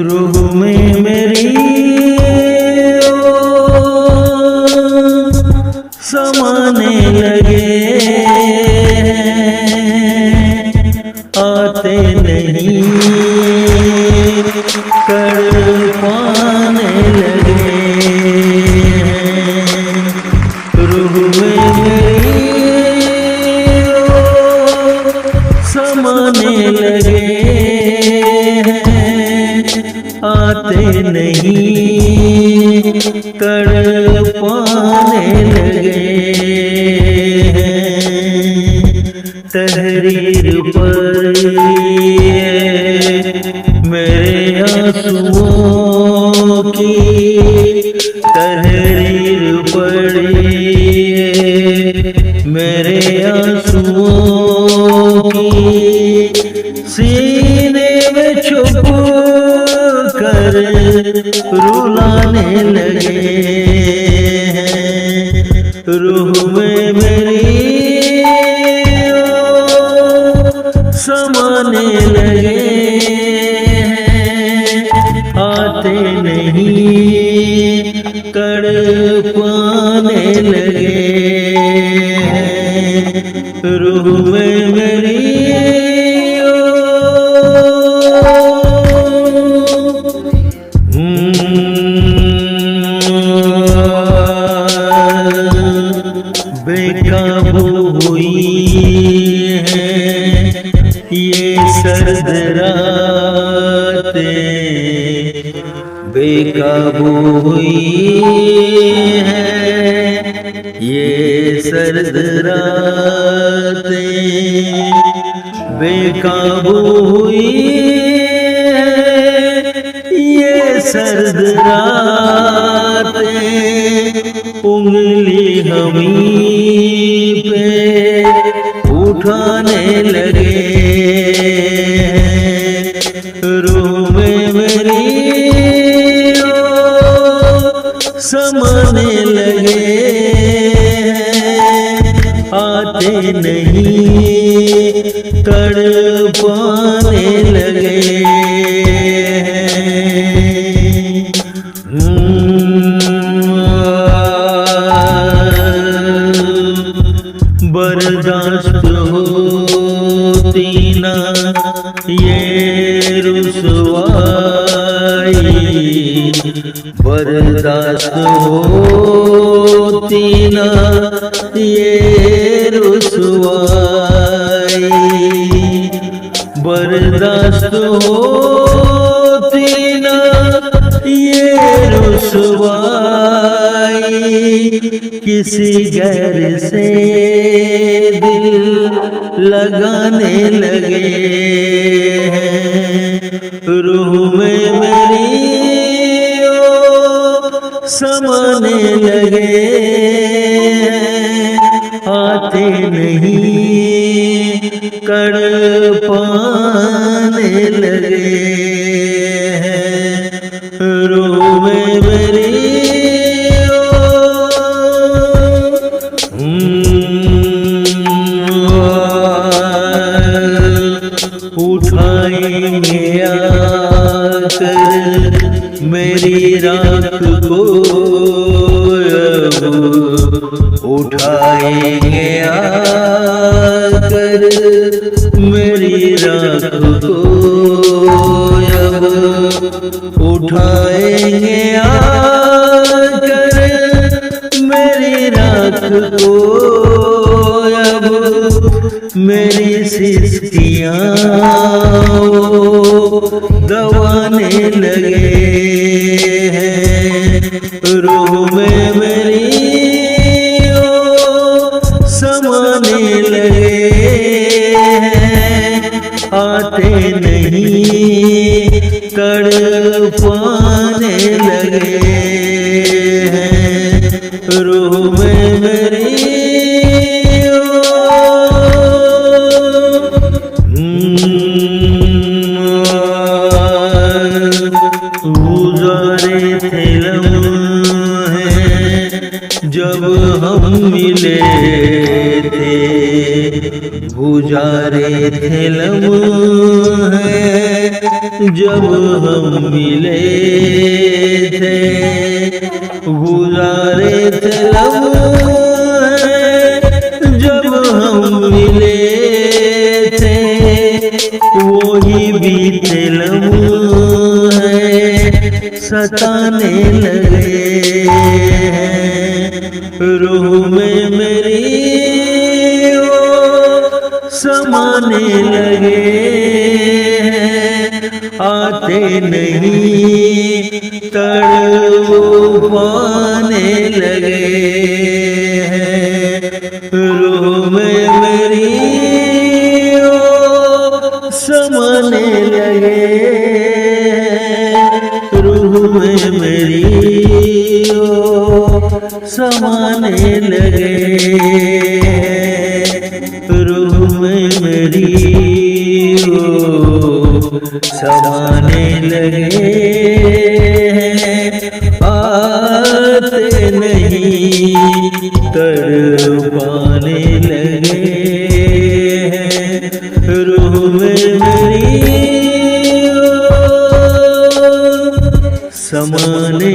रूह में मेरी समाने लगे, आते नहीं तड़पाने लगे। रूह में मेरी समाने लगे, आते नहीं तड़पाने लगे। तहरीर पर मेरे आंसुओं की, तहरीर पड़ी मेरे आंसुओं की, सीने में छुप कर रुलाने लगे। रूह में मेरी समाने लगे, आते नहीं तड़पाने लगे। रूह में मेरी बेकाबू हुई है ये सर्द रातें, बेकाबू हुई है ये सर्द रातें, बेकाबू हुई है ये सर्द रातें। उंगली हमीं पे उठाने लगे, रूह में मेरी समाने लगे, आते नहीं तड़पाने लगे। बर्दाश्त होती ना ये रुसवाई, बर्दाश्त होती ना ये रुसवाई, बर्दाश्त होती ना ये रुसवाई। किसी गैर से दिल लगाने लगे, रूह में मेरी समाने लगे, आते नहीं तड़पाने लगे। रूह में मेरी उठाएंगे आकर मेरी राख को, उठाएंगे आकर मेरी राख को, उठाएंगे आकर मेरी राख को। अब मेरी सिस्कियाँ दबाने लगे हैं, रूह में मेरी समाने लगे हैं, आते नहीं तड़पाने लगे हैं, रूह में मेरी जब हम मिले थे, बुझा गुजारे थे लम्हे जब हम मिले थे, गुजारे थे लम्हे जब हम मिले थे, वही बीते लम्हे सताने लगे हैं, रूह में मेरी वो समाने लगे हैं, आते नहीं तड़पाने लगे हैं, रूह में मेरी वो समाने लगे, रूह में मेरी ओ समाने लगे, रूह में मेरी ओ समाने लगे, आते नहीं तड़पाने लगे, रूह में मेरी समाने